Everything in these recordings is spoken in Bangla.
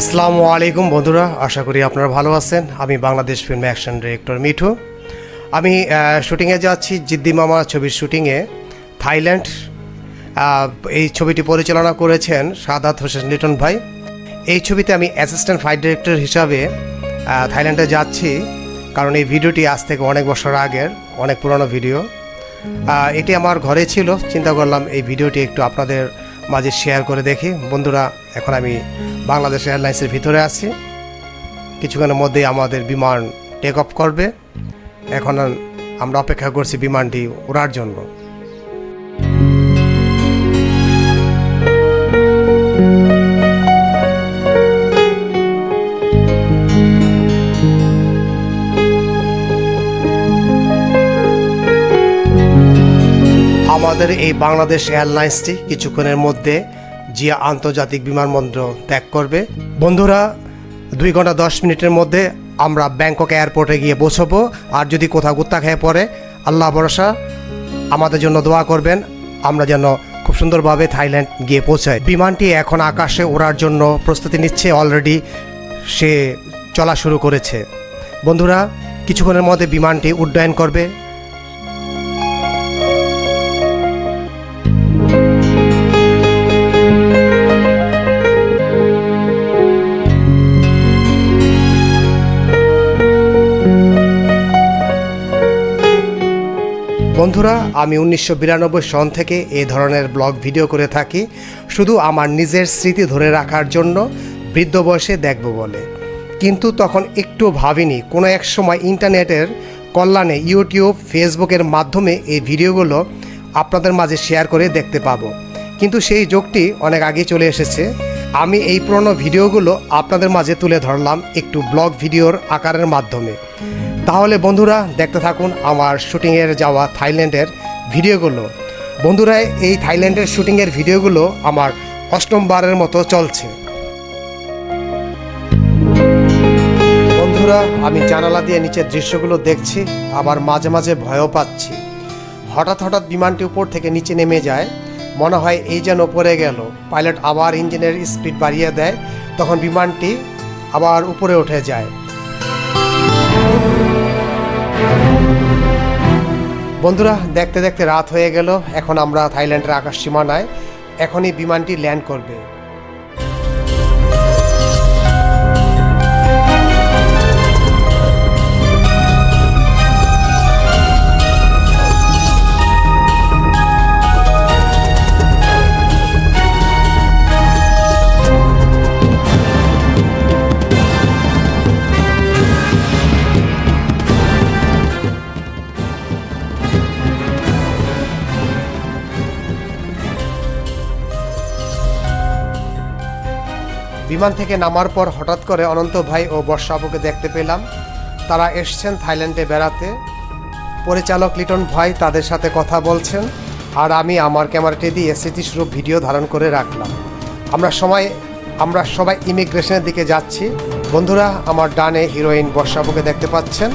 আসসালামু আলাইকুম বন্ধুরা, আশা করি আপনারা ভালো আছেন। আমি Bangladesh film action director Mithu. আমি শুটিংয়ে যাচ্ছি, জিদ্দি মামা ছবির শুটিংয়ে থাইল্যান্ড। এই ছবিটি পরিচালনা করেছেন সাদাত হোসেন লিটন ভাই। এই ছবিতে আমি অ্যাসিস্ট্যান্ট ফাইট ডিরেক্টর হিসাবে থাইল্যান্ডে যাচ্ছি, কারণ এই ভিডিওটি আজ থেকে অনেক বছর আগের, অনেক পুরনো ভিডিও। এটি আমার ঘরে ছিল, চিন্তা করলাম এই ভিডিওটি একটু আপনাদের মাঝে শেয়ার করে দেখি। বন্ধুরা, এখন আমি বাংলাদেশ এয়ারলাইন্সের ভিতরে আছি। কিছুক্ষণের মধ্যেই আমাদের বিমান টেক অফ করবে। এখন আমরা অপেক্ষা করছি বিমানটি ওড়ার জন্য। আমাদের এই বাংলাদেশ এয়ারলাইন্সটি কিছুক্ষণের মধ্যে জিয়া আন্তর্জাতিক বিমানবন্দর ত্যাগ করবে। বন্ধুরা, 2 ঘন্টা 10 মিনিটের মধ্যে আমরা ব্যাংকক এয়ারপোর্টে গিয়ে পৌঁছবো। আর যদি কোথাও গুত্তা খেয়ে পড়ে, আল্লাহ ভরসা, আমাদের জন্য দোয়া করবেন, আমরা যেন খুব সুন্দরভাবে থাইল্যান্ড গিয়ে পৌঁছাই। বিমানটি এখন আকাশে ওড়ার জন্য প্রস্তুতি নিচ্ছে, অলরেডি সে চলা শুরু করেছে। বন্ধুরা, কিছুক্ষণের মধ্যে বিমানটি উড্ডয়ন করবে। বন্ধুরা, আমি 1992 সন থেকে এই ধরনের ব্লগ ভিডিও করে থাকি, শুধু আমার নিজের স্মৃতি ধরে রাখার জন্য, বৃদ্ধ বয়সে দেখব বলে। কিন্তু তখন একটু ভাবিনি কোনো এক সময় ইন্টারনেটের কল্যাণে ইউটিউব, ফেসবুকের মাধ্যমে এই ভিডিওগুলো আপনাদের মাঝে শেয়ার করে দেখতে পাবো। কিন্তু সেই যোগটি অনেক আগে চলে এসেছে। আমি এই পুরনো ভিডিওগুলো আপনাদের মাঝে তুলে ধরলাম একটু ব্লগ ভিডিওর আকারের মাধ্যমে। তাহলে বন্ধুরা, দেখতে থাকুন আমার শুটিংয়ের যাওয়া থাইল্যান্ডের ভিডিওগুলো। বন্ধুরা, এই থাইল্যান্ডের শুটিংয়ের ভিডিওগুলো আমার 8ম বারের মতো চলছে। বন্ধুরা, আমি জানালা দিয়ে নিচের দৃশ্যগুলো দেখছি, আবার মাঝে মাঝে ভয়ও পাচ্ছি। হঠাৎ হঠাৎ বিমানটি উপর থেকে নিচে নেমে যায়, মনে হয় এই যেন পড়ে গেল। পাইলট আবার ইঞ্জিনের স্পিড বাড়িয়ে দেয়, তখন বিমানটি আবার উপরে উঠে যায়। বন্ধুরা, দেখতে দেখতে রাত হয়ে গেল। এখন আমরা থাইল্যান্ডের আকাশ সীমানায়, এখনই বিমানটি ল্যান্ড করবে। বিমান থেকে নামার পর হঠাৎ করে অনন্ত ভাই ও বর্ষা আপুকে দেখতে পেলাম। তারা এসছেন থাইল্যান্ডে বেড়াতে। পরিচালক লিটন ভাই তাদের সাথে কথা বলছেন, আর আমি আমার ক্যামেরাটি দিয়ে স্মৃতিস্বরূপ ভিডিও ধারণ করে রাখলাম। আমরা সবাই ইমিগ্রেশনের দিকে যাচ্ছি। বন্ধুরা, আমার ডানে হিরোইন বর্ষা আপুকে দেখতে পাচ্ছেন।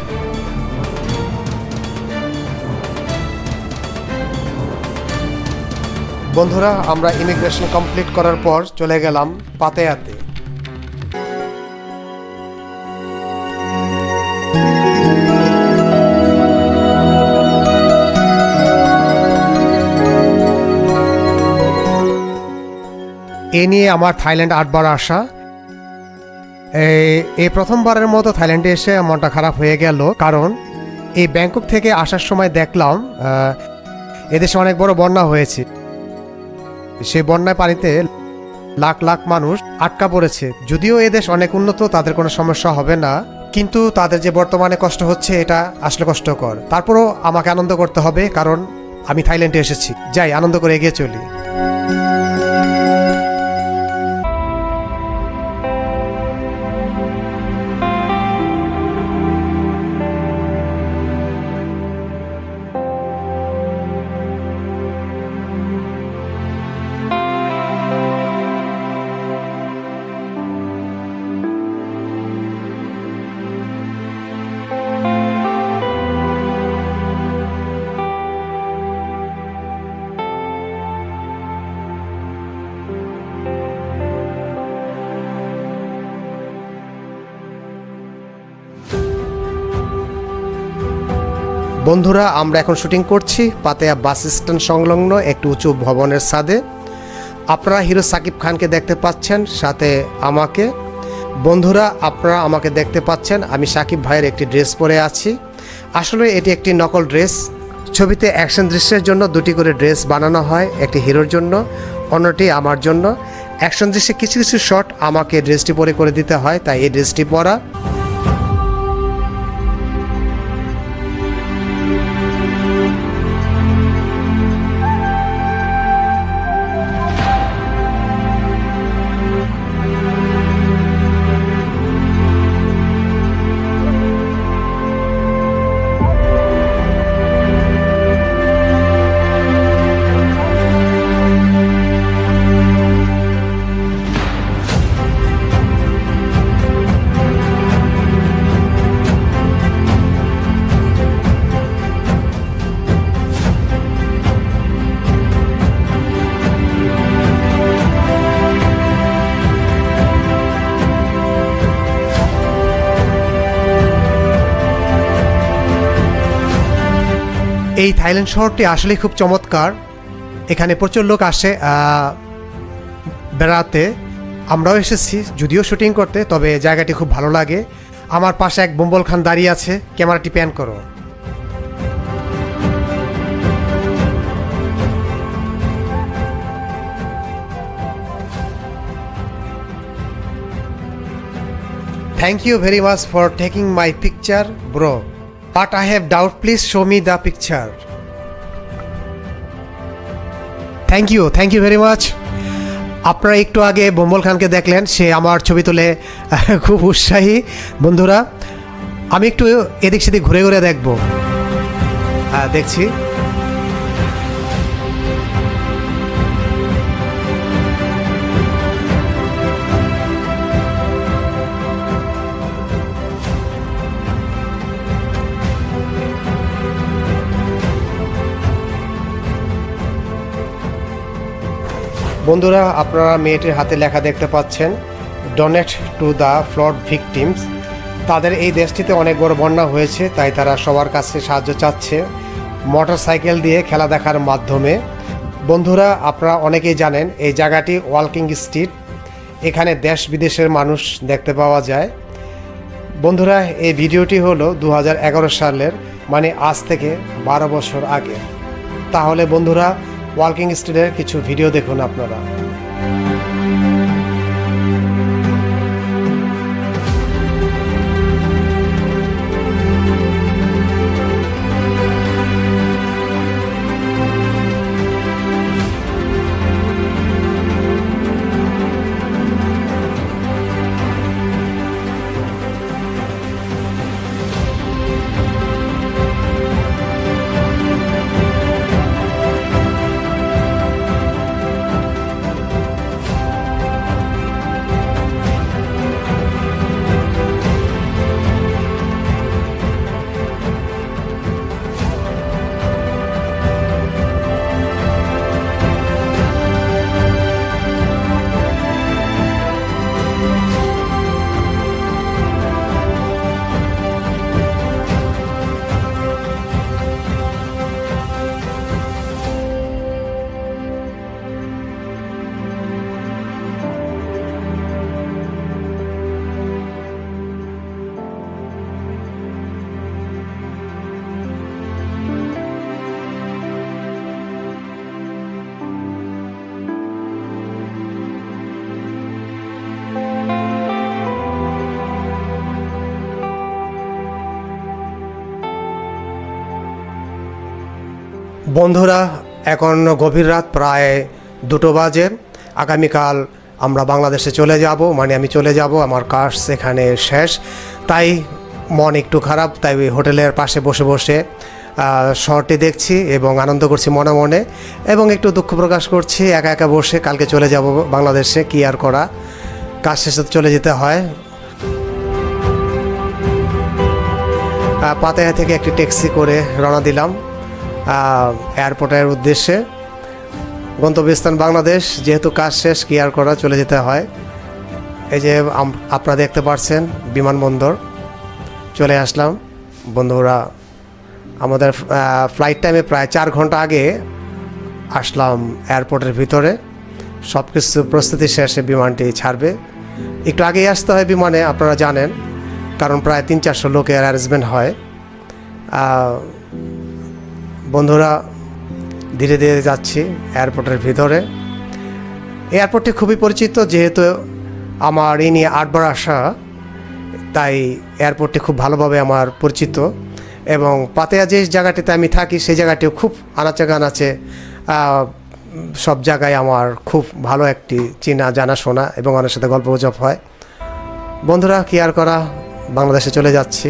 বন্ধুরা, আমরা ইমিগ্রেশন কমপ্লিট করার পর চলে গেলাম পাতেয়াতে। এ নিয়ে আমার থাইল্যান্ড 8 বার আসা। এই প্রথমবারের মতো থাইল্যান্ডে এসে মনটা খারাপ হয়ে গেল, কারণ এই ব্যাংকক থেকে আসার সময় দেখলাম এদেশে অনেক বড় বন্যা হয়েছে। সেই বন্যায় পানিতে লাখ লাখ মানুষ আটকা পড়েছে। যদিও এদেশ অনেক উন্নত, তাদের কোনো সমস্যা হবে না, কিন্তু তাদের যে বর্তমানে কষ্ট হচ্ছে, এটা আসলে কষ্টকর। তারপরও আমাকে আনন্দ করতে হবে, কারণ আমি থাইল্যান্ডে এসেছি। যাই, আনন্দ করে এগিয়ে চলি। বন্ধুরা, আমরা এখন শুটিং করছি পাতেয়া বাস স্ট্যান্ড সংলগ্ন একটি উঁচু ভবনের ছাদে। আপনারা হিরো সাকিব খানকে দেখতে পাচ্ছেন, সাথে আমাকে। বন্ধুরা, আপনারা আমাকে দেখতে পাচ্ছেন, আমি সাকিব ভাইয়ের একটি ড্রেস পরে আছি। আসলে এটি একটি নকল ড্রেস। ছবিতে অ্যাকশন দৃশ্যের জন্য দুটি করে ড্রেস বানানো হয়, একটি হিরোর জন্য, অন্যটি আমার জন্য। অ্যাকশন দৃশ্যে কিছু কিছু শট আমাকে ড্রেসটি পরে করে দিতে হয়, তাই এই ড্রেসটি পরা। এই থাইল্যান্ড শহরটি আসলে খুব চমৎকার। এখানে প্রচুর লোক আসে বেড়াতে। আমরাও এসেছি যদিও শুটিং করতে, তবে জায়গাটি খুব ভালো লাগে। আমার পাশে এক বুম্বল খান দাঁড়িয়ে আছে। ক্যামেরাটি প্যান করো। Thank you very much for taking my picture bro, but I have doubt, please show me the picture. Thank you very much. আপনারা একটু আগে বুম্বল খানকে দেখলেন, সে আমার ছবি তুলে খুব উৎসাহী। বন্ধুরা, আমি একটু এদিক সেদিক ঘুরে ঘুরে দেখব। দেখছি। বন্ধুরা, আপনারা মেয়েটির হাতে লেখা দেখতে পাচ্ছেন, donate to the flood victims. তাদের এই দেশটিতে অনেক বড় বন্যা হয়েছে, তাই তারা সবার কাছে সাহায্য চাচ্ছে মোটর সাইকেল দিয়ে খেলা দেখার মাধ্যমে। বন্ধুরা, আপনারা অনেকেই জানেন এই জায়গাটি ওয়াকিং স্ট্রিট। এখানে দেশ বিদেশের মানুষ দেখতে পাওয়া যায়। বন্ধুরা, এই ভিডিওটি হলো 2011 সালের, মানে আজ থেকে 12 বছর আগে। তাহলে বন্ধুরা, ওয়াকিং স্ট্রিটের কিছু ভিডিও দেখুন আপনারা। বন্ধুরা, এখন গভীর রাত, প্রায় 2টো বাজে। আগামীকাল আমরা বাংলাদেশে চলে যাব, মানে আমি চলে যাব, আমার কাজ সেখানে শেষ। তাই মন একটু খারাপ, তাই হোটেলের পাশে বসে বসে শহরটি দেখছি এবং আনন্দ করছি মনে মনে, এবং একটু দুঃখ প্রকাশ করছি একা একা বসে। কালকে চলে যাব বাংলাদেশে, কি আর করা, কাজ শেষে চলে যেতে হয়। পাতেয়া থেকে একটি ট্যাক্সি করে রওনা দিলাম এয়ারপোর্টের উদ্দেশ্যে। গন্তব্যস্থান বাংলাদেশ, যেহেতু কাজ শেষ, কি আর করা, চলে যেতে হয়। এই যে আপনারা দেখতে পাচ্ছেন বিমানবন্দর, চলে আসলাম। বন্ধুরা, আমাদের ফ্লাইট টাইমে প্রায় 4 ঘন্টা আগে আসলাম এয়ারপোর্টের ভিতরে। সব কিছু প্রস্তুতি শেষে বিমানটি ছাড়বে। একটু আগেই আসতে হয় বিমানে, আপনারা জানেন, কারণ প্রায় 300-400 লোকের অ্যারেঞ্জমেন্ট হয়। বন্ধুরা, ধীরে ধীরে যাচ্ছি এয়ারপোর্টের ভিতরে। এয়ারপোর্টটি খুবই পরিচিত, যেহেতু আমার এই নিয়ে 8 বার আসা, তাই এয়ারপোর্টটি খুব ভালোভাবে আমার পরিচিত। এবং পাতেয়া যে জায়গাটিতে আমি থাকি সেই জায়গাটিও খুব আনাচে কানাচে, সব জায়গায় আমার খুব ভালো একটি চেনা জানাশোনা এবং ওনার সাথে গল্প গুজব হয়। বন্ধুরা, কি আর করা, বাংলাদেশে চলে যাচ্ছি।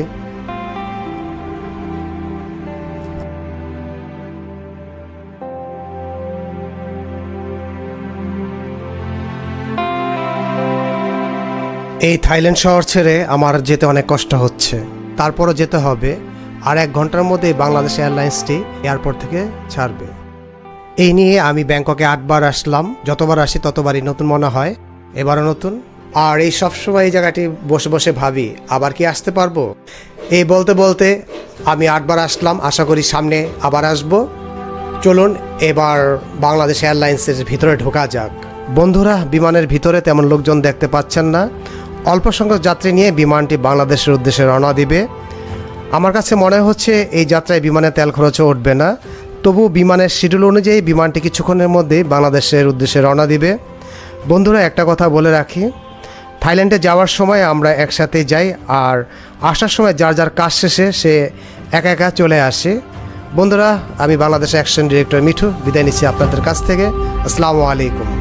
এই থাইল্যান্ড শহর ছেড়ে আমার যেতে অনেক কষ্ট হচ্ছে, তারপরও যেতে হবে। আর 1 ঘন্টার মধ্যেই বাংলাদেশ এয়ারলাইন্সটি এয়ারপোর্ট থেকে ছাড়বে। এই নিয়ে আমি ব্যাংককে 8 বার আসলাম। যতবার আসি ততবারই নতুন মনে হয়, এবারও নতুন। আর এই সবসময় এই জায়গাটি বসে বসে ভাবি, আবার কি আসতে পারবো? এই বলতে বলতে আমি 8 বার আসলাম, আশা করি সামনে আবার আসব। চলুন এবার বাংলাদেশ এয়ারলাইন্সের ভিতরে ঢোকা যাক। বন্ধুরা, বিমানের ভিতরে তেমন লোকজন দেখতে পাচ্ছেন না। অল্প সংখ্যক যাত্রী নিয়ে বিমানটি বাংলাদেশের উদ্দেশ্যে রওনা দিবে। আমার কাছে মনে হচ্ছে এই যাত্রায় বিমানে তেল খরচও উঠবে না। তবু বিমানের শিডিউল অনুযায়ী বিমানটি কিছুক্ষণের মধ্যেই বাংলাদেশের উদ্দেশ্যে রওনা দিবে। বন্ধুরা, একটা কথা বলে রাখি, থাইল্যান্ডে যাওয়ার সময় আমরা একসাথে যাই, আর আসার সময় যার যার কাজ শেষে সে একা একা চলে আসে। বন্ধুরা, আমি বাংলাদেশ অ্যাকশন ডিরেক্টর মিঠু বিদায় নিচ্ছি আপনাদের কাছ থেকে। আসসালামু আলাইকুম।